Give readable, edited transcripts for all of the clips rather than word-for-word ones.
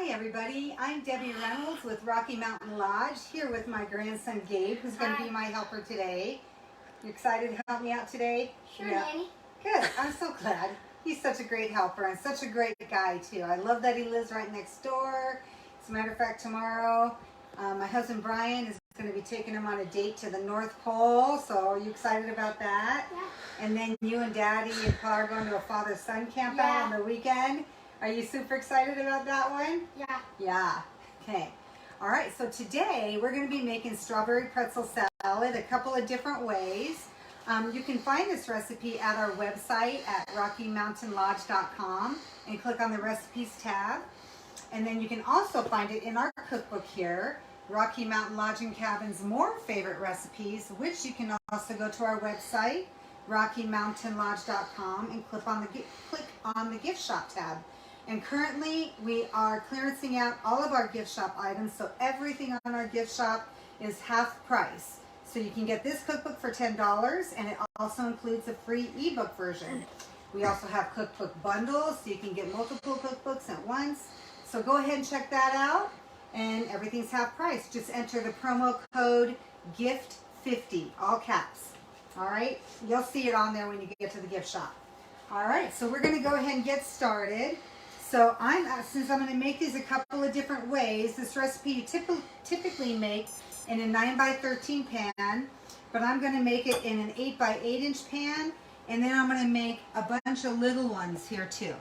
Hi everybody, I'm Debbie Reynolds with Rocky Mountain Lodge, here with my grandson Gabe, who's going to be my helper today. You excited to help me out today? Sure, Nanny. Good, I'm so glad. He's such a great helper and such a great guy too. I love that he lives right next door. As a matter of fact, tomorrow my husband Brian is going to be taking him on a date to the North Pole, so are you excited about that? Yeah. And then you and Daddy and Pa are going to a father-son camp out on the weekend. Are you super excited about that one? Yeah. Yeah. Okay. All right. So today we're going to be making strawberry pretzel salad a couple of different ways. You can find this recipe at our website at rockymountainlodge.com and click on the recipes tab. And then you can also find it in our cookbook here, Rocky Mountain Lodge and Cabin's More Favorite Recipes, which you can also go to our website, rockymountainlodge.com, and click on the gift shop tab. And currently we are clearancing out all of our gift shop items, so everything on our gift shop is half price. So you can get this cookbook for $10, and it also includes a free ebook version. We also have cookbook bundles, so you can get multiple cookbooks at once. So go ahead and check that out, and everything's half price. Just enter the promo code GIFT50, all caps. All right, you'll see it on there when you get to the gift shop. All right, so we're going to go ahead and get started. So since I'm going to make these a couple of different ways, this recipe you typically make in a 9x13 pan, but I'm going to make it in an 8x8 inch pan, and then I'm going to make a bunch of little ones here too.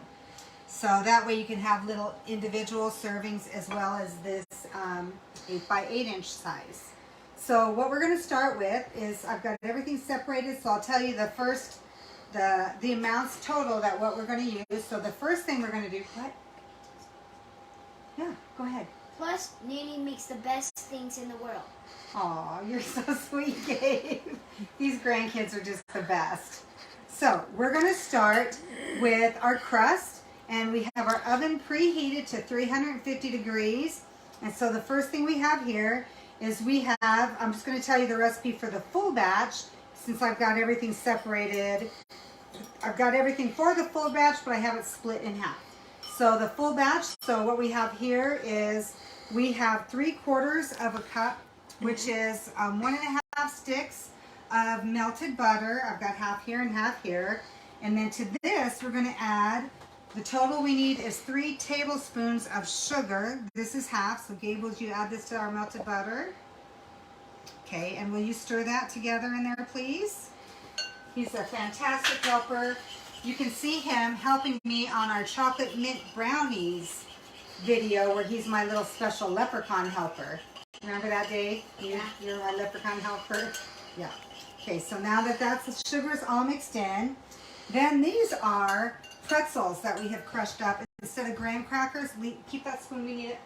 So that way you can have little individual servings as well as this 8x8 inch size. So what we're going to start with is I've got everything separated, so I'll tell you the amounts total that what we're going to use. So the first thing we're going to do, what? Yeah, go ahead. Plus, Nanny makes the best things in the world. Aw, you're so sweet, Gabe. These grandkids are just the best. So we're going to start with our crust, and we have our oven preheated to 350 degrees. And so the first thing we have here is I'm just going to tell you the recipe for the full batch, since I've got everything separated. I've got everything for the full batch, but I have it split in half. So the full batch, so what we have here is we have 3/4 of a cup, which is 1.5 sticks of melted butter. I've got half here and half here. And then to this, we're going to add, the total we need is 3 tablespoons of sugar. This is half, so Gabe, would you add this to our melted butter? Okay, and will you stir that together in there, please? He's a fantastic helper. You can see him helping me on our chocolate mint brownies video where he's my little special leprechaun helper. Remember that, Dave? Yeah. You're my leprechaun helper? Yeah. Okay, so now that the sugar's all mixed in, then these are pretzels that we have crushed up. Instead of graham crackers, keep that spoon, we need it.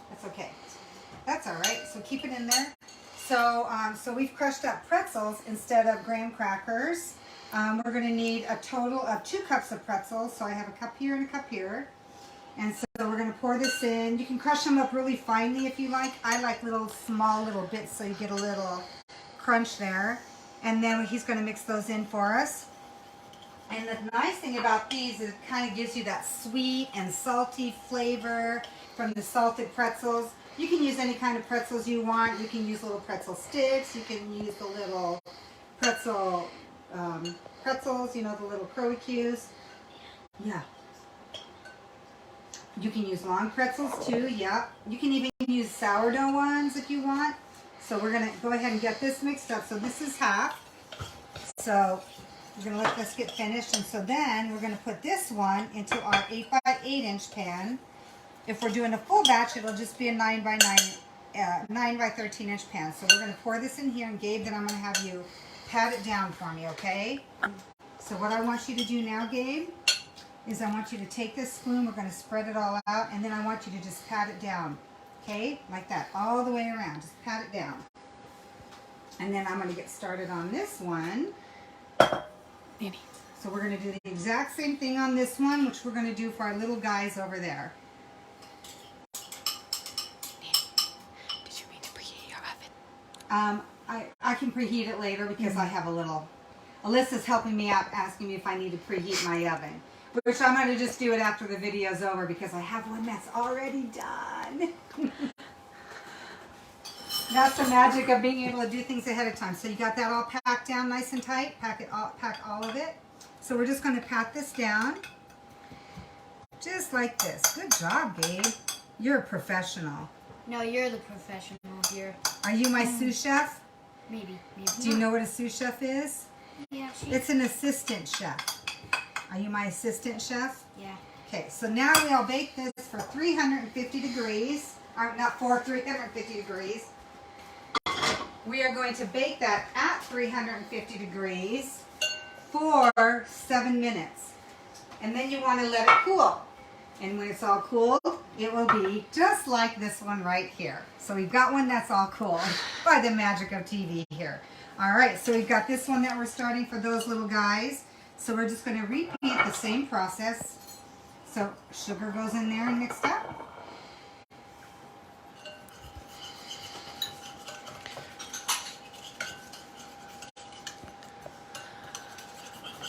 That's okay. That's all right, so keep it in there. So we've crushed up pretzels instead of graham crackers. We're going to need a total of 2 cups of pretzels. So I have a cup here and a cup here. And so we're going to pour this in. You can crush them up really finely if you like. I like small little bits so you get a little crunch there. And then he's going to mix those in for us. And the nice thing about these is it kind of gives you that sweet and salty flavor from the salted pretzels. You can use any kind of pretzels you want. You can use little pretzel sticks. You can use the little pretzels, you know, the little BBQs. Yeah. You can use long pretzels too, yeah. You can even use sourdough ones if you want. So we're going to go ahead and get this mixed up. So this is half. So we're going to let this get finished. And so then we're going to put this one into our 8x8 inch pan. If we're doing a full batch, it'll just be a 9x13 inch pan. So we're going to pour this in here, and Gabe, then I'm going to have you pat it down for me, okay? So what I want you to do now, Gabe, is I want you to take this spoon, we're going to spread it all out, and then I want you to just pat it down, okay? Like that, all the way around. Just pat it down. And then I'm going to get started on this one. So we're going to do the exact same thing on this one, which we're going to do for our little guys over there. I can preheat it later because I have a little, Alyssa's helping me out asking me if I need to preheat my oven. Which I'm going to just do it after the video's over because I have one that's already done. That's the magic of being able to do things ahead of time. So you got that all packed down nice and tight. Pack all of it. So we're just going to pat this down. Just like this. Good job, Gabe. You're a professional. No, you're the professional here. Are you my sous chef? Maybe. Do you know what a sous chef is? Yeah, It's an assistant chef. Are you my assistant chef? Yeah. Okay, so now we'll bake this for 350 degrees. Not for 350 degrees. We are going to bake that at 350 degrees for 7 minutes. And then you want to let it cool. And when it's all cool, it will be just like this one right here. So we've got one that's all cool by the magic of TV here. All right, so we've got this one that we're starting for those little guys. So we're just going to repeat the same process. So sugar goes in there and mixed up.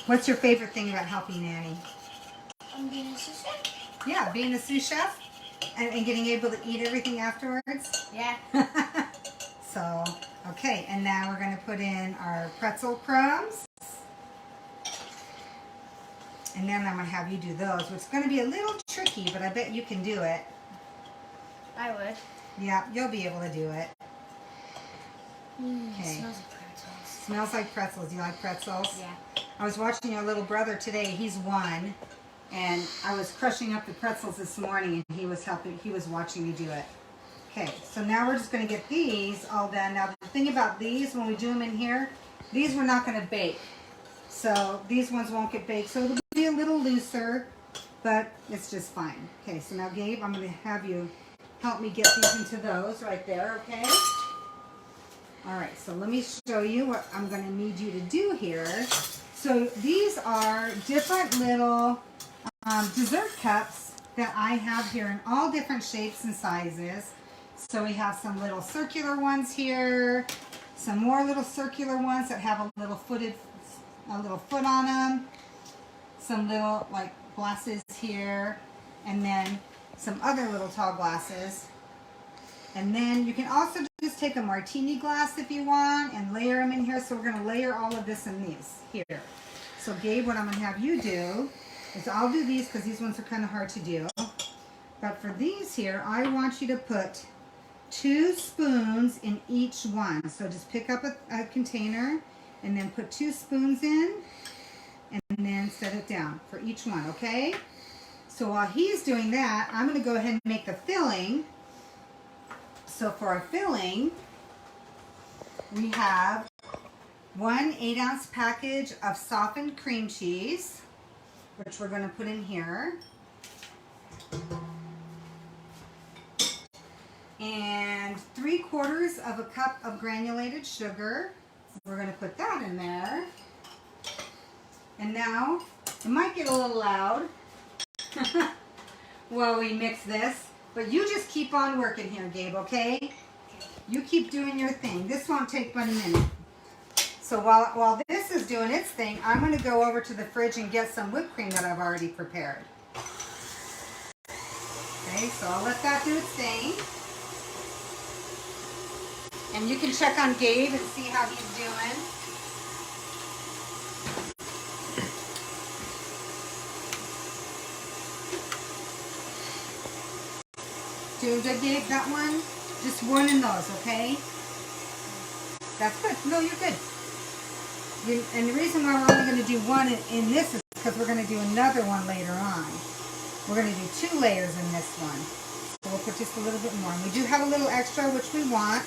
What's your favorite thing about helping Nanny? Being a sous chef. Yeah, being a sous chef and getting able to eat everything afterwards. Yeah. So, okay, and now we're going to put in our pretzel crumbs. And then I'm going to have you do those, which is going to be a little tricky, but I bet you can do it. I would. Yeah, you'll be able to do it. Okay. It smells like pretzels. Smells like pretzels. Do you like pretzels? Yeah. I was watching your little brother today. He's 1. And I was crushing up the pretzels this morning, and he was watching me do it. Okay, so now we're just going to get these all done. Now, the thing about these, when we do them in here, these we're not going to bake. So these ones won't get baked. So it'll be a little looser, but it's just fine. Okay, so now, Gabe, I'm going to have you help me get these into those right there, okay? All right, so let me show you what I'm going to need you to do here. So these are different little dessert cups that I have here in all different shapes and sizes. So we have some little circular ones here, some more little circular ones that have a little foot on them, some little like glasses here, and then some other little tall glasses. And then you can also just take a martini glass if you want and layer them in here. So we're going to layer all of this in these here. So Gabe, what I'm going to have you do is I'll do these because these ones are kind of hard to do. But for these here, I want you to put 2 spoons in each one. So just pick up a container and then put 2 spoons in and then set it down for each one, okay? So while he's doing that, I'm going to go ahead and make the filling. So for our filling, we have 1 8-ounce package of softened cream cheese, which we're going to put in here. And 3/4 of a cup of granulated sugar. We're going to put that in there. And now, it might get a little loud while we mix this, but you just keep on working here, Gabe, okay? You keep doing your thing. This won't take but a minute. So while this is doing its thing, I'm going to go over to the fridge and get some whipped cream that I've already prepared. Okay, so I'll let that do its thing. And you can check on Gabe and see how he's doing. Doing good, Gabe? Got one? Just 1 in those, okay? That's good. No, you're good. And the reason why we're only going to do 1 in this is because we're going to do another one later on. We're going to do 2 layers in this one. So we'll put just a little bit more. And we do have a little extra, which we want,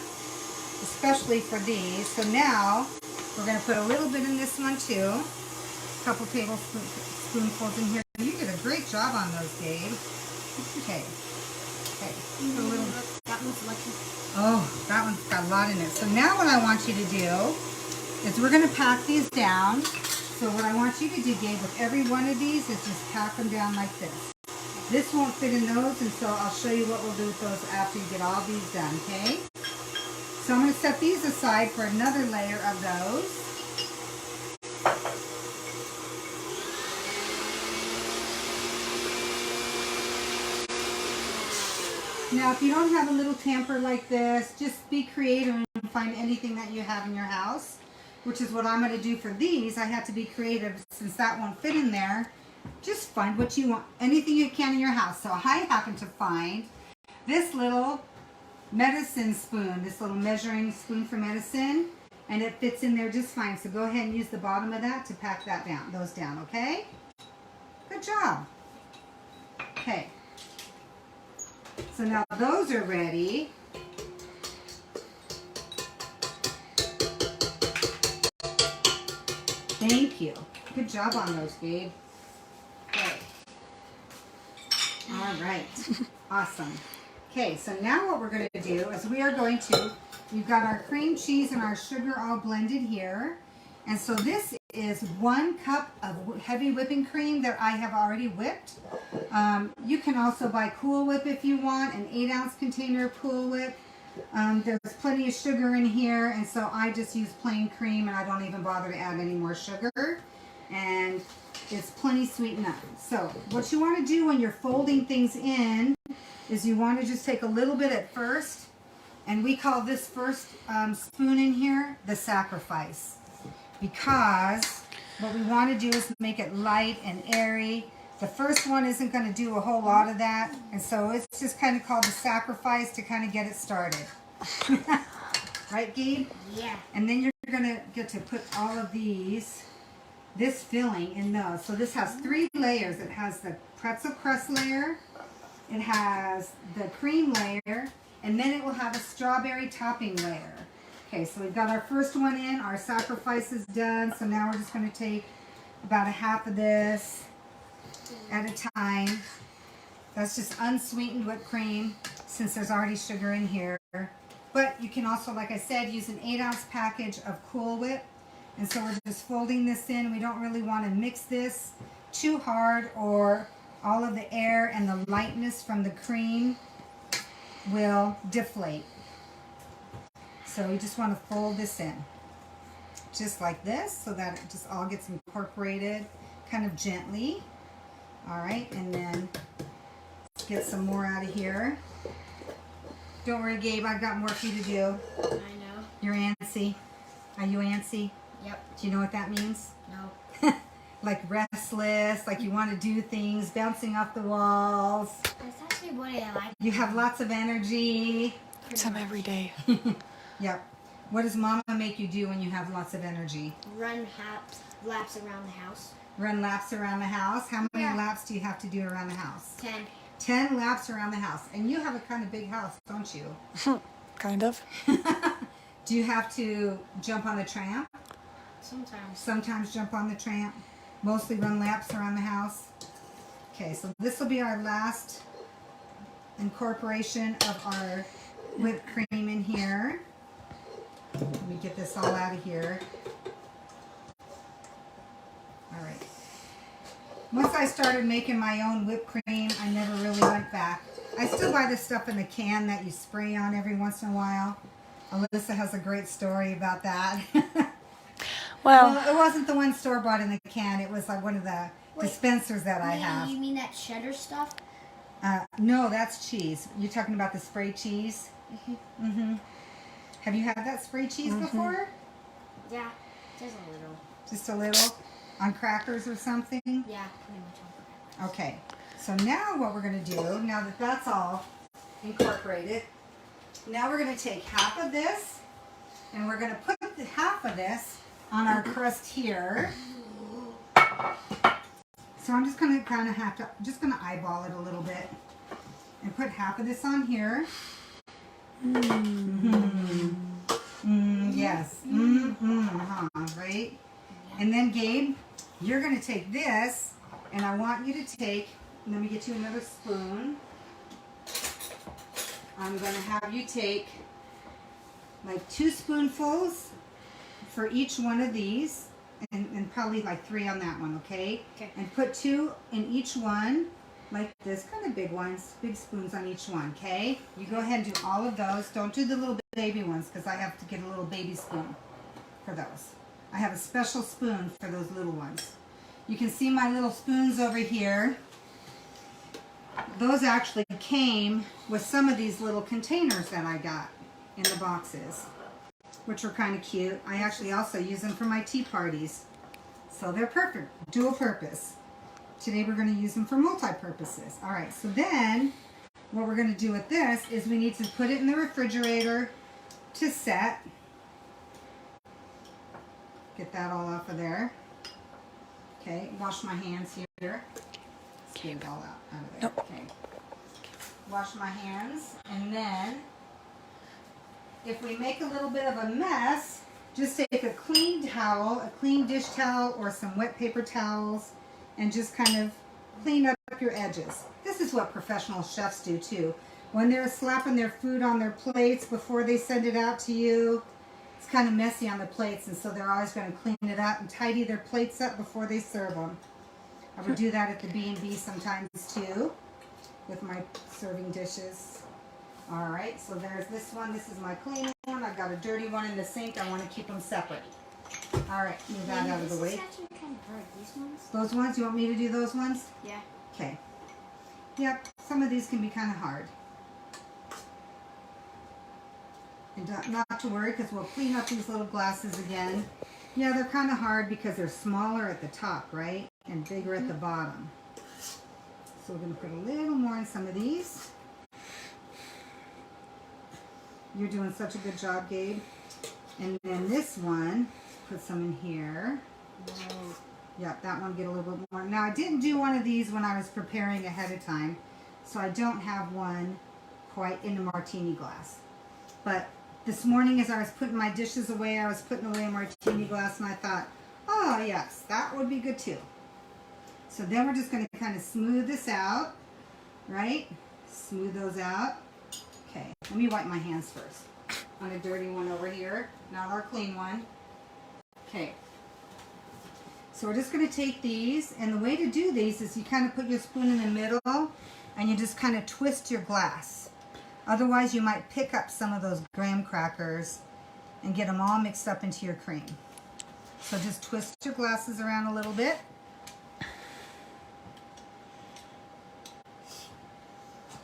especially for these. So now, we're going to put a little bit in this one too. A couple tablespoonfuls in here. You did a great job on those, Gabe. Okay. Okay. A little. That one's lucky. Oh, that one's got a lot in it. So now what I want you to do is we're going to pack these down. So what I want you to do, Gabe, with every one of these is just pack them down like this. This won't fit in those, and so I'll show you what we'll do with those after you get all these done, okay? So I'm going to set these aside for another layer of those. Now, if you don't have a little tamper like this, just be creative and find anything that you have in your house, which is what I'm going to do for these. I had to be creative since that won't fit in there. Just find what you want, anything you can in your house. So I happen to find this little medicine spoon, this little measuring spoon for medicine, and it fits in there just fine. So go ahead and use the bottom of that to pack that down, those down, okay? Good job. Okay. So now those are ready. Thank you. Good job on those, babe. Okay. All right. Awesome. Okay, so now what we're going to do is we've got our cream cheese and our sugar all blended here. And so this is 1 cup of heavy whipping cream that I have already whipped. You can also buy Cool Whip if you want, an 8-ounce container of Cool Whip. There's plenty of sugar in here, and so I just use plain cream, and I don't even bother to add any more sugar. And it's plenty sweet enough. So what you want to do when you're folding things in is you want to just take a little bit at first, and we call this first spoon in here the sacrifice, because what we want to do is make it light and airy. The first one isn't going to do a whole lot of that, and so it's just kind of called the sacrifice to kind of get it started. Right, Gabe? Yeah. And then you're going to get to put all of this filling in those. So this has 3 layers. It has the pretzel crust layer, it has the cream layer, and then it will have a strawberry topping layer. Okay, so we've got our first one in, our sacrifice is done, so now we're just going to take about a half of this at a time. That's just unsweetened whipped cream since there's already sugar in here. But you can also, like I said, use an 8-ounce package of Cool Whip. And so we're just folding this in. We don't really want to mix this too hard, or all of the air and the lightness from the cream will deflate. So we just want to fold this in just like this so that it just all gets incorporated kind of gently. All right, and then let's get some more out of here. Don't worry, Gabe, I've got more for you to do. I know. You're antsy. Are you antsy? Yep. Do you know what that means? No. Like restless, like you want to do things, bouncing off the walls. That's actually what I like. You have lots of energy. Some every day. Yep. What does Mama make you do when you have lots of energy? Run laps around the house. Run laps around the house. How many Yeah. laps do you have to do around the house? 10. 10 laps around the house. And you have a kind of big house, don't you? Kind of. Do you have to jump on the tramp? Sometimes. Sometimes jump on the tramp. Mostly run laps around the house. Okay, so this will be our last incorporation of our whipped cream in here. Let me get this all out of here. All right. Once I started making my own whipped cream, I never really went back. I still buy this stuff in the can that you spray on every once in a while. Alyssa has a great story about that. Well, Well, it wasn't the one store-bought in the can. It was like one of the dispensers that I have. You mean that cheddar stuff? No, that's cheese. You're talking about the spray cheese? Mm-hmm. Have you had that spray cheese before? Yeah, just a little. Just a little? On crackers or something? Yeah, pretty much on purpose. Okay. So now what we're going to do, now that that's all incorporated, now we're going to take half of this, and we're going to put the half of this on our crust here. So I'm just going to kind of just going to eyeball it a little bit and put half of this on here. Yes. Right? And then Gabe, you're going to take this, and I want you to take, let me get you another spoon. I'm going to have you take like 2 spoonfuls for each one of these, and probably like 3 on that one, okay? Okay. And put 2 in each one, like this, kind of big ones, big spoons on each one, okay? You go ahead and do all of those. Don't do the little baby ones, because I have to get a little baby spoon for those. I have a special spoon for those little ones. You can see my little spoons over here. those actually came with some of these little containers that I got in the boxes, which were kind of cute. I actually also use them for my tea parties. So they're perfect, dual purpose. Today we're going to use them for multi-purposes. All right, so then what we're going to do with this is we need to put it in the refrigerator to set. Get that all off of there. Okay, wash my hands here. Let's get it all out of there. Nope. Okay. Wash my hands, and then if we make a little bit of a mess, just take a clean towel, a clean dish towel, or some wet paper towels, and just kind of clean up your edges. This is what professional chefs do too. When they're slapping their food on their plates before they send it out to you, it's kind of messy on the plates, and so they're always going to clean it up and tidy their plates up before they serve them. I would do that at the B&B sometimes too, with my serving dishes. All right, so there's this one. This is my clean one. I've got a dirty one in the sink. I want to keep them separate. All right, move that out of the way. This is actually kind of hard. These ones? Those ones, you want me to do those ones? Yeah. Okay. Yep, some of these can be kind of hard. And not to worry, because we'll clean up these little glasses again. Yeah, they're kind of hard because they're smaller at the top, right? And bigger at the bottom. So we're going to put a little more in some of these. You're doing such a good job, Gabe. And then this one, put some in here. Whoa. Yeah, that one get a little bit more. Now, I didn't do one of these when I was preparing ahead of time, so I don't have one quite in the martini glass. But this morning as I was putting my dishes away, I was putting away a martini glass, and I thought, oh, yes, that would be good too. So then we're just going to kind of smooth this out, right? Smooth those out. Okay, let me wipe my hands first. On a dirty one over here, not our clean one. Okay. So we're just going to take these, and the way to do these is you kind of put your spoon in the middle, and you just kind of twist your glass. Otherwise, you might pick up some of those graham crackers and get them all mixed up into your cream. So just twist your glasses around a little bit.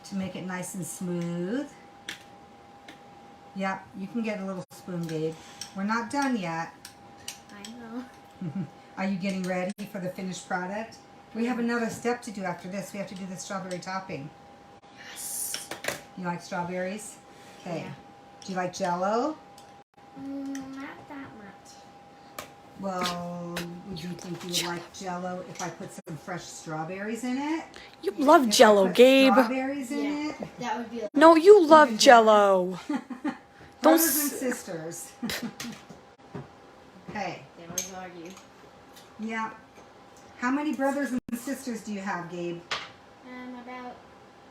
To make it nice and smooth. Yep, you can get a little spoon, Gabe. We're not done yet. I know. Are you getting ready for the finished product? We have another step to do after this. We have to do the strawberry topping. Yes. You like strawberries? Okay. Yeah. Do you like Jell-O? Not that much. Well, would you think you would like Jell-O if I put some fresh strawberries in it? You love If I Jell-O, put Gabe. Strawberries in Yeah, it? that would be like No, you love Jell-O. Brothers and sisters. Okay. they always argue. Yeah. How many brothers and sisters do you have, Gabe? About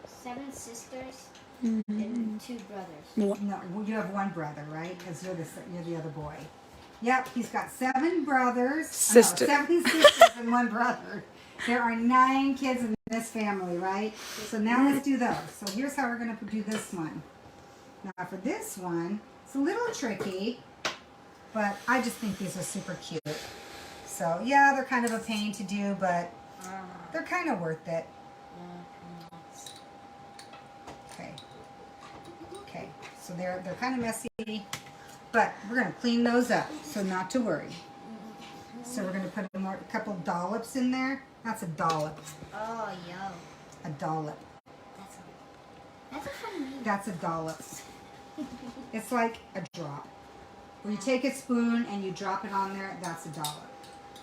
7 sisters and 2 brothers. No, well, you have one brother, right? Because you're the other boy. Yep, he's got 7 brothers. Sister. 7 sisters and 1 brother. There are 9 kids in this family, right? So now let's do those. So here's how we're going to do this one. Now for this one, it's a little tricky, but I just think these are super cute. So yeah, they're kind of a pain to do, but they're kind of worth it. Okay. Okay, so they're kind of messy, but we're going to clean those up, so not to worry. So we're going to put a couple dollops in there. That's a dollop. Oh, yo. A dollop. That's a fun name. That's a dollop. It's like a drop. Where you take a spoon and you drop it on there, that's a dollop.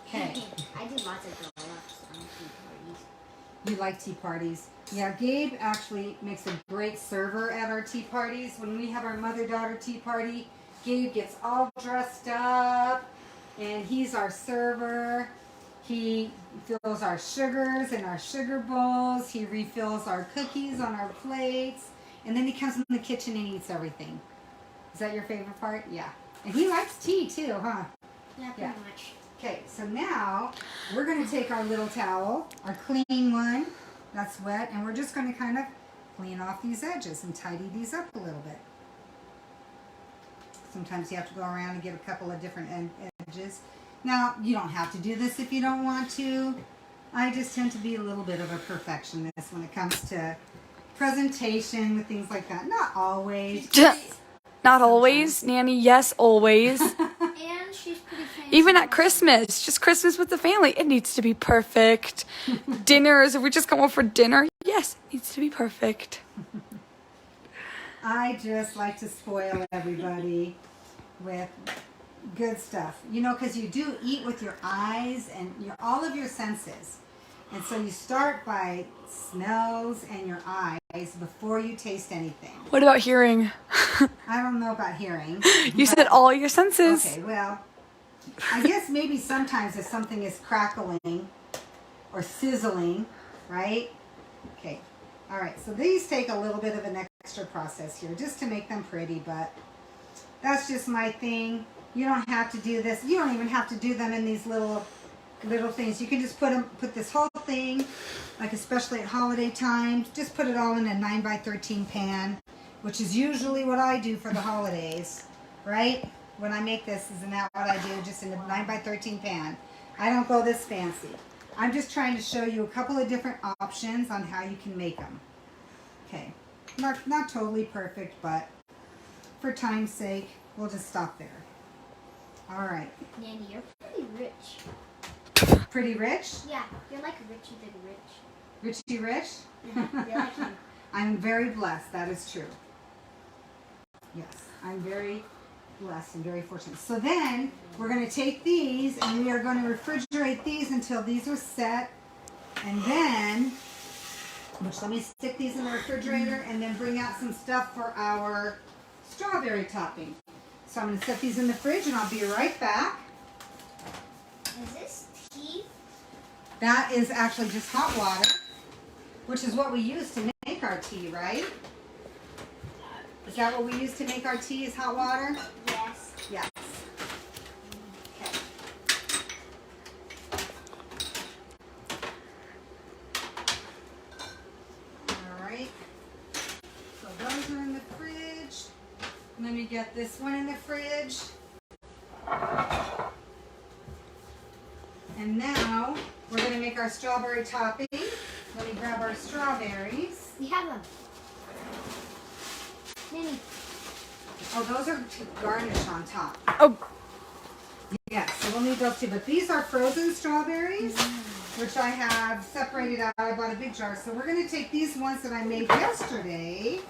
Okay. I do lots of donuts on tea parties. You like tea parties. Yeah, Gabe actually makes a great server at our tea parties. When we have our mother-daughter tea party, Gabe gets all dressed up, and he's our server. He fills our sugars in our sugar bowls. He refills our cookies on our plates. And then he comes in the kitchen and eats everything. Is that your favorite part? Yeah. And he likes tea too, huh? Yeah, pretty much. Okay, so now we're going to take our little towel, our clean one that's wet, and we're just going to kind of clean off these edges and tidy these up a little bit. Sometimes you have to go around and get a couple of different edges. Now, you don't have to do this if you don't want to, I just tend to be a little bit of a perfectionist when it comes to presentation with things like that. Not always. Not always, Nanny. Yes, always. And she's pretty fancy. Even at Christmas, just Christmas with the family, it needs to be perfect. Dinners, if we just come over for dinner, yes, it needs to be perfect. I just like to spoil everybody with good stuff. You know, because you do eat with your eyes and all of your senses. And so you start by smells and your eyes before you taste anything. What about hearing? I don't know about hearing. You said all your senses. Okay, well, I guess maybe sometimes if something is crackling or sizzling, right? Okay, all right, so these take a little bit of an extra process here just to make them pretty, but that's just my thing. You don't have to do this. You don't even have to do them in these little things. You can just put this whole thing, like especially at holiday times, just put it all in a 9x13 pan, which is usually what I do for the holidays, right? When I make this, isn't that what I do? Just in a 9x13 pan. I don't go this fancy. I'm just trying to show you a couple of different options on how you can make them. Okay, not totally perfect, but for time's sake, we'll just stop there. All right. Nanny, you're pretty rich. Pretty rich? Yeah, you're like Richie the Rich. Richie Rich? You're like him. I'm very blessed. That is true. Yes, I'm very blessed and very fortunate. So then we're going to take these and we are going to refrigerate these until these are set. And then, let me stick these in the refrigerator and then bring out some stuff for our strawberry topping. So I'm going to set these in the fridge and I'll be right back. Is this tea? That is actually just hot water, which is what we use to make our tea, right? Is that what we use to make our tea, is hot water? Yes. Yes. Okay. All right. So those are in the fridge. Let me get this one in the fridge. And now we're going to make our strawberry topping. Let me grab our strawberries. We have them. Nanny. Oh, those are to garnish on top. Oh, Yeah, so we'll need those too. But these are frozen strawberries, which I have separated out. I bought a big jar. So we're going to take these ones that I made yesterday.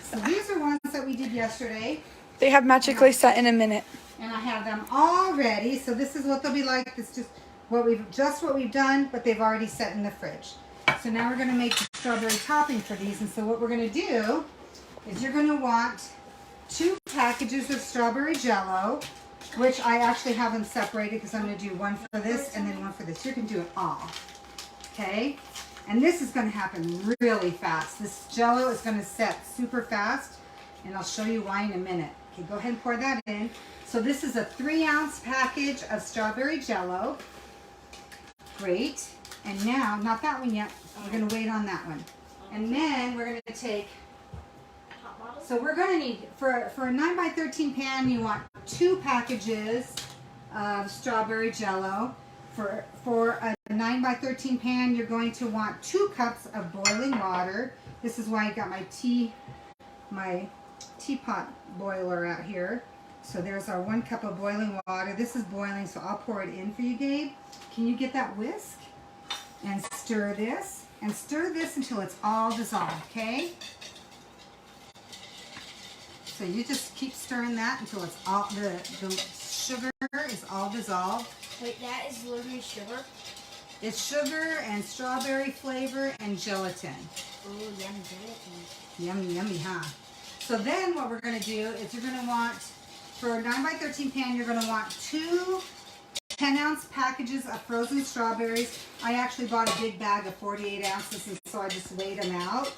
So these are ones that we did yesterday. they have magically set in a minute. And I have them all ready. So this is what they'll be like. It's just what we've done, but they've already set in the fridge. So now we're going to make the strawberry topping for these. And so what we're going to do is you're going to want 2 packages of strawberry jello, which I actually have them separated because I'm going to do one for this and then one for this. You can do it all. Okay? And this is going to happen really fast. This jello is going to set super fast, and I'll show you why in a minute. Okay, go ahead and pour that in. So this is a 3-ounce package of strawberry jello. Great. And now, not that one yet. We're going to wait on that one. And then we're going to take, so we're going to need, for a 9x13 pan, you want 2 packages of strawberry jello. For a 9x13 pan, you're going to want 2 cups of boiling water. This is why I got my teapot boiler out here. So there's our 1 cup of boiling water. This is boiling, so I'll pour it in for you, Gabe. Can you get that whisk? And stir this. And stir this until it's all dissolved, okay? So you just keep stirring that until it's all, the sugar is all dissolved. Wait, that is literally sugar? It's sugar and strawberry flavor and gelatin. Oh, yummy gelatin. Yummy, yummy, huh? So then what we're going to do is you're going to want, for a 9x13 pan, you're going to want 2 10-ounce packages of frozen strawberries. I actually bought a big bag of 48 ounces, and so I just weighed them out.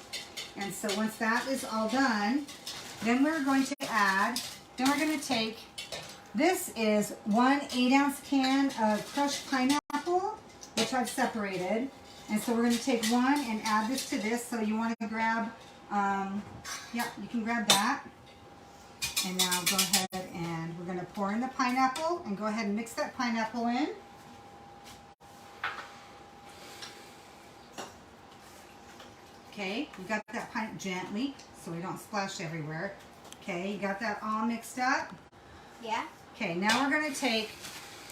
And so once that is all done, then we're going to we're going to take, this is 1 8-ounce can of crushed pineapple, which I've separated. And so we're going to take 1 and add this to this. So you want to grab, yeah, you can grab that. And now go ahead and we're going to pour in the pineapple and go ahead and mix that pineapple in. Okay, you got that pint gently so we don't splash everywhere. Okay, you got that all mixed up? Yeah. Okay, now we're going to take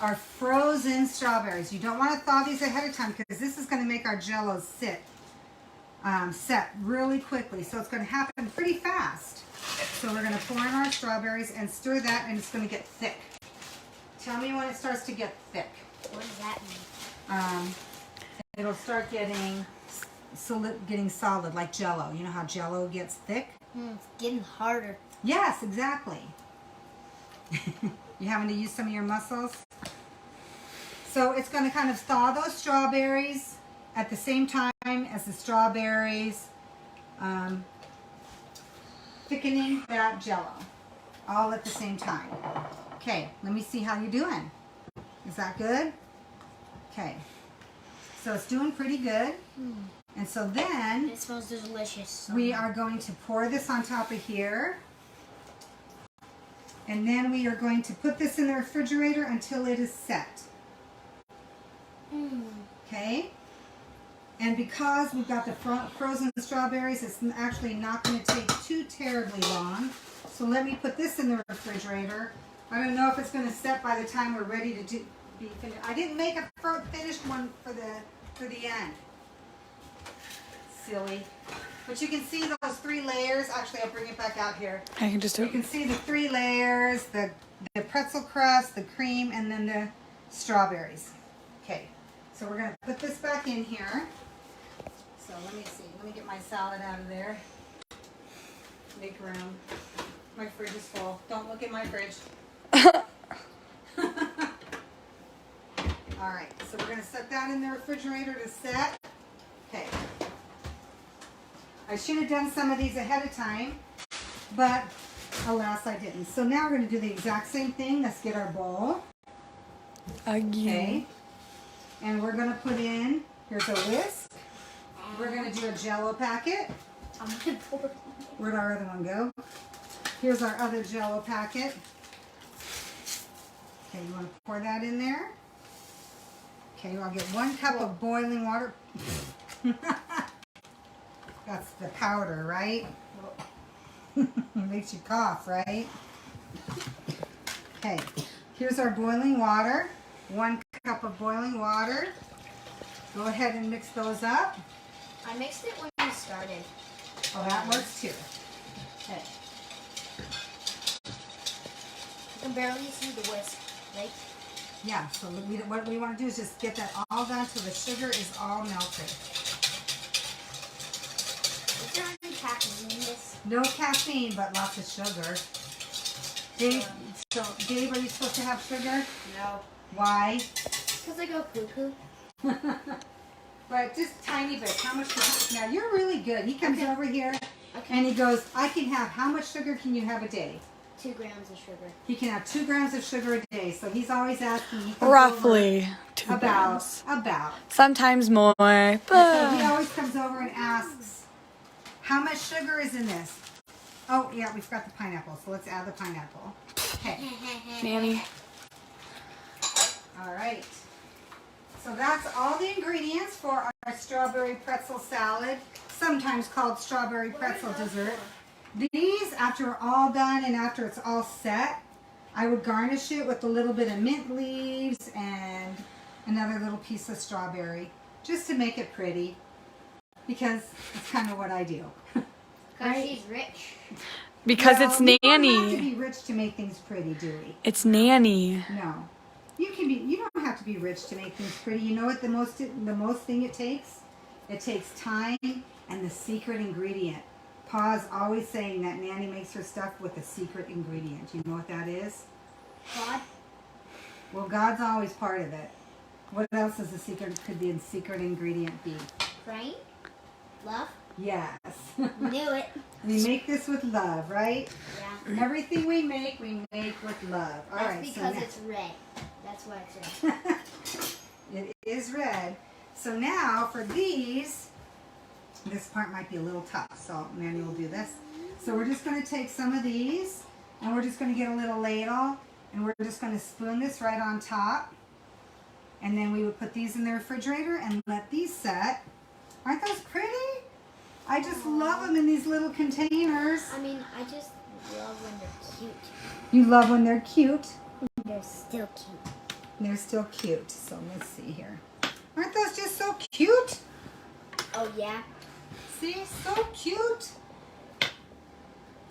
our frozen strawberries. You don't want to thaw these ahead of time because this is going to make our jello set really quickly. So it's going to happen pretty fast. So we're going to pour in our strawberries and stir that, and it's going to get thick. Tell me when it starts to get thick. What does that mean? It'll start getting solid like jello. You know how jello gets thick? It's getting harder. Yes, exactly. You having to use some of your muscles? So it's going to kind of thaw those strawberries at the same time as the strawberries, thickening that jello, all at the same time. Okay, let me see how you're doing. Is that good? Okay, so it's doing pretty good. And so then It smells delicious. we are going to pour this on top of here. And then we are going to put this in the refrigerator until it is set. Okay? And because we've got the frozen strawberries, it's actually not going to take too terribly long. So let me put this in the refrigerator. I don't know if it's going to set by the time we're ready to be finished. I didn't make a finished one for the end. Silly. But you can see those 3 layers. Actually, I'll bring it back out here. I can just do You can see the 3 layers, the pretzel crust, the cream, and then the strawberries. Okay, so we're going to put this back in here. So let me see. Let me get my salad out of there. Make room. My fridge is full. Don't look at my fridge. All right, so we're going to set that in the refrigerator to set. Okay. I should have done some of these ahead of time, but alas, I didn't. So now we're going to do the exact same thing. Let's get our bowl. Again. Okay. And we're going to put in, here's a whisk. We're going to do a Jell-O packet. I'm gonna pour it. Where'd our other one go? Here's our other Jell-O packet. Okay, you want to pour that in there? Okay, I'll get 1 cup of boiling water. That's the powder, right? Makes you cough, right? Okay, here's our boiling water. 1 cup of boiling water. Go ahead and mix those up. I mixed it when we started. Oh, that works too. Okay. You can barely see the whisk, right? Yeah, so what we want to do is just get that all done so the sugar is all melted. Is there any caffeine in this? No caffeine, but lots of sugar. Dave, Dave, are you supposed to have sugar? No. Why? Because I go cuckoo. But just tiny bit. How much sugar? Now, you're really good. He comes over here Okay. and he goes, I can have, how much sugar can you have a day? 2 grams of sugar. He can have 2 grams of sugar a day. So he's always asking. He comes Roughly over 2 about. grams. So Sometimes more, he but always comes over and asks, how much sugar is in this? Oh, yeah, we forgot the pineapple. So let's add the pineapple. Okay. Nanny. All right. So that's all the ingredients for our strawberry pretzel salad, sometimes called strawberry pretzel dessert. These, after all done and after it's all set, I would garnish it with a little bit of mint leaves and another little piece of strawberry, just to make it pretty, because it's kind of what I do. Because Right? she's rich. Because Well, it's we don't have to Nanny. be rich to make things pretty, do we? It's Nanny. No. You don't have to be rich to make things pretty. You know what the most thing it takes? It takes time and the secret ingredient. Pa's always saying that Nanny makes her stuff with a secret ingredient. You know what that is? God. Well, God's always part of it. What else is could the secret ingredient be? Praying. Love. Yes. Knew it. We make this with love, right? Yeah. Everything we make with love. All That's right. because it's red. That's why it's red. It is red. So now for these, this part might be a little tough, so Manny will do this. So we're just going to take some of these, and we're just going to get a little ladle, and we're just going to spoon this right on top. And then we would put these in the refrigerator and let these set. Aren't those pretty? I just love them in these little containers. I mean, I just love when they're cute. You love when they're cute. They're still cute. They're still cute. So let's see here. Aren't those just so cute? Oh, yeah? See, so cute.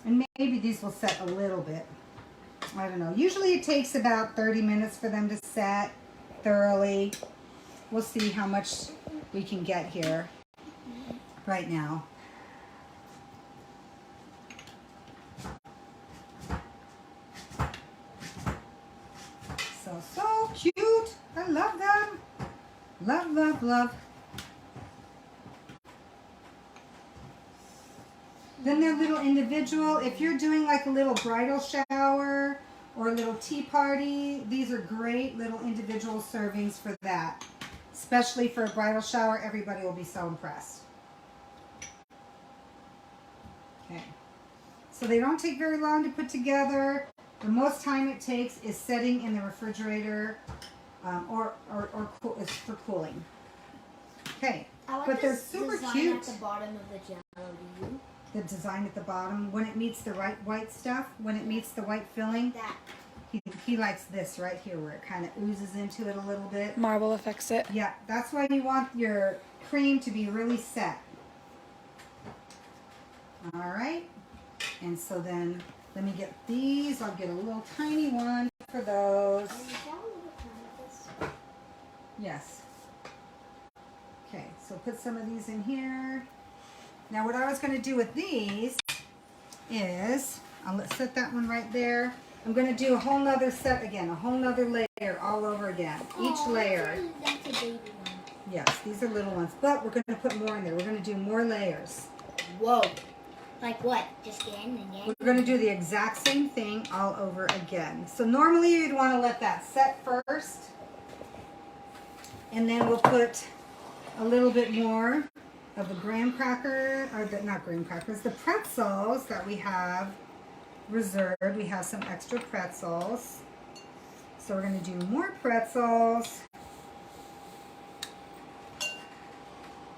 And maybe these will set a little bit. I don't know. Usually it takes about 30 minutes for them to set thoroughly. We'll see how much we can get here right now. So cute. I love them. Love, love, love. Then they're little individual. If you're doing like a little bridal shower or a little tea party, these are great little individual servings for that. Especially for a bridal shower, everybody will be so impressed. Okay. So they don't take very long to put together. The most time it takes is setting in the refrigerator or is for cooling. Okay. I like But they're this super design cute. at the bottom of the Jello. Do you? The design at the bottom, when it meets the right white stuff, when it meets the white filling, That. he likes this right here where it kind of oozes into it a little bit. Marble affects it. Yeah, that's why you want your cream to be really set. All right, and so then let me get these. I'll get a little tiny one for those. Yes. Okay, so put some of these in here. Now what I was going to do with these is, I'll set that one right there. I'm going to do a whole nother set again, a whole nother layer all over again. Each layer. That's a baby one. Yes, these are little ones, but we're going to put more in there. We're going to do more layers. Whoa. Like what? Just again and again? We're going to do the exact same thing all over again. So normally you'd want to let that set first. And then we'll put a little bit more of the graham cracker, or the, not graham crackers, the pretzels that we have reserved. We have some extra pretzels. So we're going to do more pretzels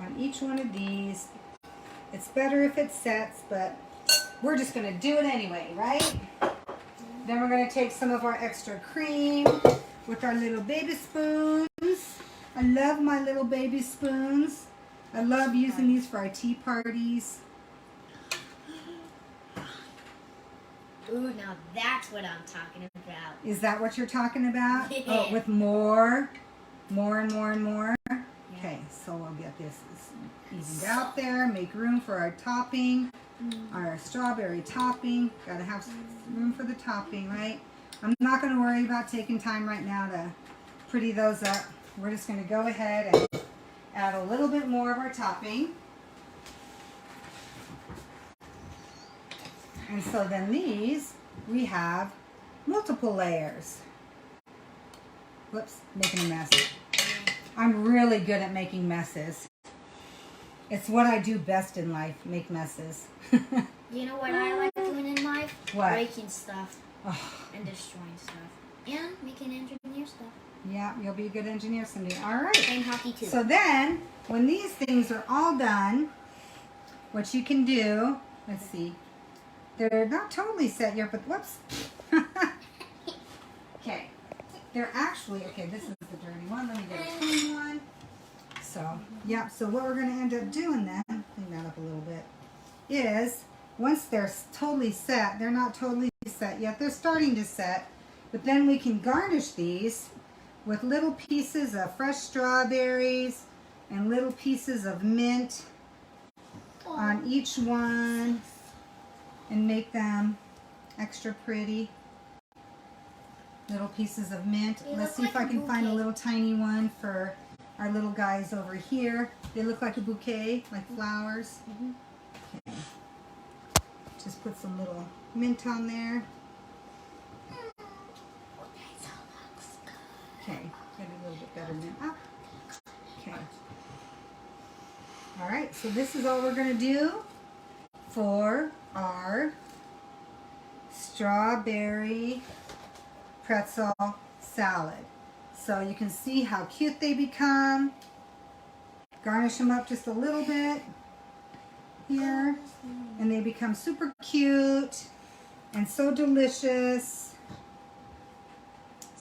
on each one of these. It's better if it sets, but we're just going to do it anyway, right? Then we're going to take some of our extra cream with our little baby spoons. I love my little baby spoons. I love using these for our tea parties. Ooh, now that's what I'm talking about. Is that what you're talking about? Yeah. Oh, with more and more and more? Okay, so we'll get this evened out there. Make room for our topping, our strawberry topping. Gotta have room for the topping, right? I'm not gonna worry about taking time right now to pretty those up. We're just gonna go ahead and add a little bit more of our topping. And so then these, we have multiple layers. Whoops, making a mess. I'm really good at making messes. It's what I do best in life, make messes. You know what I like doing in life? What? Breaking stuff Oh, and destroying stuff. And making engineer stuff. yeah, you'll be a good engineer someday. All right. And hockey too. So then, when these things are all done, what you can do, let's see, they're not totally set yet, but whoops. Okay, they're actually, okay, this is the dirty one. Let me get a clean one. So, yeah, so what we're going to end up doing then, clean that up a little bit, is once they're totally set, they're not totally set yet, they're starting to set, but then we can garnish these with little pieces of fresh strawberries and little pieces of mint on each one and make them extra pretty. Little pieces of mint. They Let's look see if like I a can find a bouquet. little tiny one for our little guys over here. They look like a bouquet, like flowers. Okay. Just put some little mint on there. Okay, get a little bit better mint up. Okay. All right, so this is all we're going to do for our strawberry pretzel salad. So you can see how cute they become. Garnish them up just a little bit. here, and they become super cute and so delicious.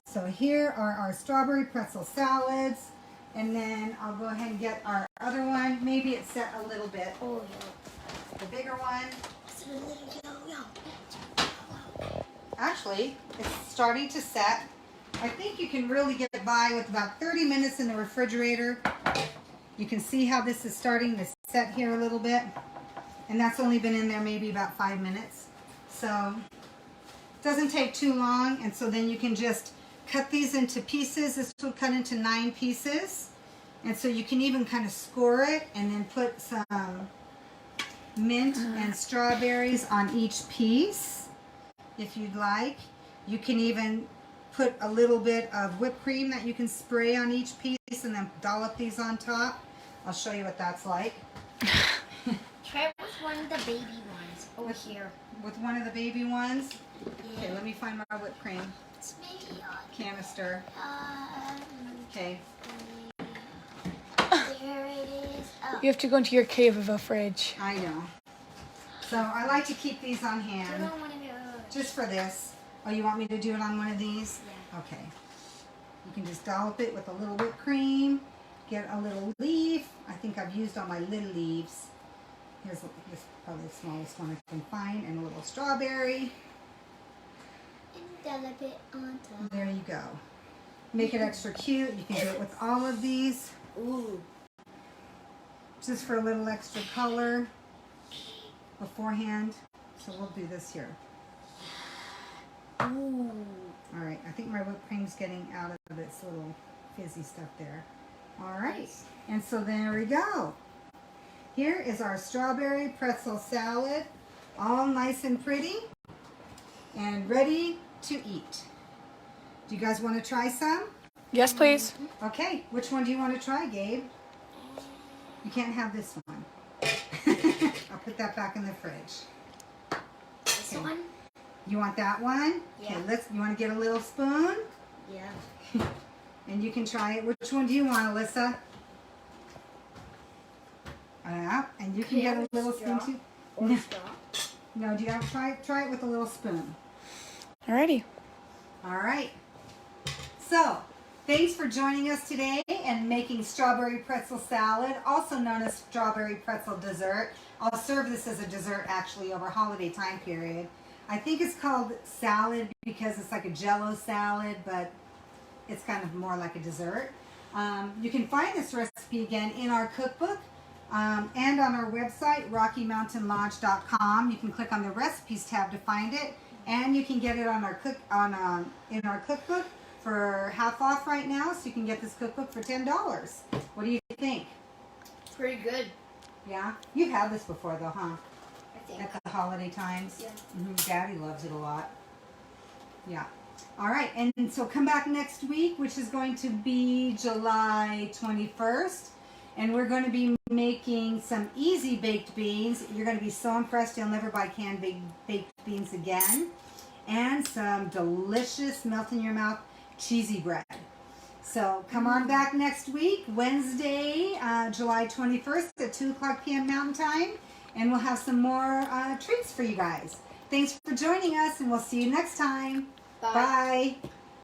So here are our strawberry pretzel salads, and then I'll go ahead and get our other one. Maybe it's set a little bit. Oh, yeah. The bigger one. It's a little yo-yo. Actually, it's starting to set. I think you can really get by with about 30 minutes in the refrigerator. You can see how this is starting to set here a little bit. And that's only been in there maybe about 5 minutes. So it doesn't take too long. And so then you can just cut these into pieces. This will cut into 9 pieces. And so you can even kind of score it and then put some mint and strawberries on each piece if you'd like. You can even put a little bit of whipped cream that you can spray on each piece and then dollop these on top. I'll show you what that's like. Try it with one of the baby ones over here. With one of the baby ones? Yeah. Okay, let me find my whipped cream It's maybe canister. Okay. There it is. Oh. You have to go into your cave of a fridge. I know. So I like to keep these on I hand don't want to go. just for this. Oh, you want me to do it on one of these? Yeah. Okay. You can just dollop it with a little whipped cream. Get a little leaf. I think I've used all my little leaves. Here's this probably the smallest one I can find, and a little strawberry. And dollop it on top. There you go. Make it extra cute. You can do it with all of these, Ooh. just for a little extra color beforehand. So we'll do this here. Ooh. All right. I think my whipped cream's getting out of its little fizzy stuff there. All right. And so there we go. Here is our strawberry pretzel salad, all nice and pretty and ready to eat. Do you guys want to try some? Yes, please. Okay, which one do you want to try, Gabe? You can't have this one. I'll put that back in the fridge. This Okay. one? You want that one? Yeah. Okay, you want to get a little spoon? Yeah. And you can try it. Which one do you want, Alyssa? And you can get a little spoon too. Or straw. No, do you have try it with a little spoon? Alrighty. All right. So, thanks for joining us today and making strawberry pretzel salad, also known as strawberry pretzel dessert. I'll serve this as a dessert actually over holiday time period. I think it's called salad because it's like a Jell-O salad, but it's kind of more like a dessert. You can find this recipe again in our cookbook and on our website, RockyMountainLodge.com. You can click on the recipes tab to find it, and you can get it on our in our cookbook for half off right now. So you can get this cookbook for $10. What do you think? Pretty good, Yeah, you've had this before though, huh? I think. At the holiday times. Yeah. Daddy loves it a lot. Yeah. All right, and so come back next week, which is going to be July 21st, and we're going to be making some easy baked beans. You're going to be so impressed you'll never buy canned baked beans again, and some delicious melt in your mouth cheesy bread. So come on back next week, Wednesday, July 21st at 2 o'clock p.m. Mountain Time, and we'll have some more treats for you guys. Thanks for joining us, and we'll see you next time. Bye. Bye.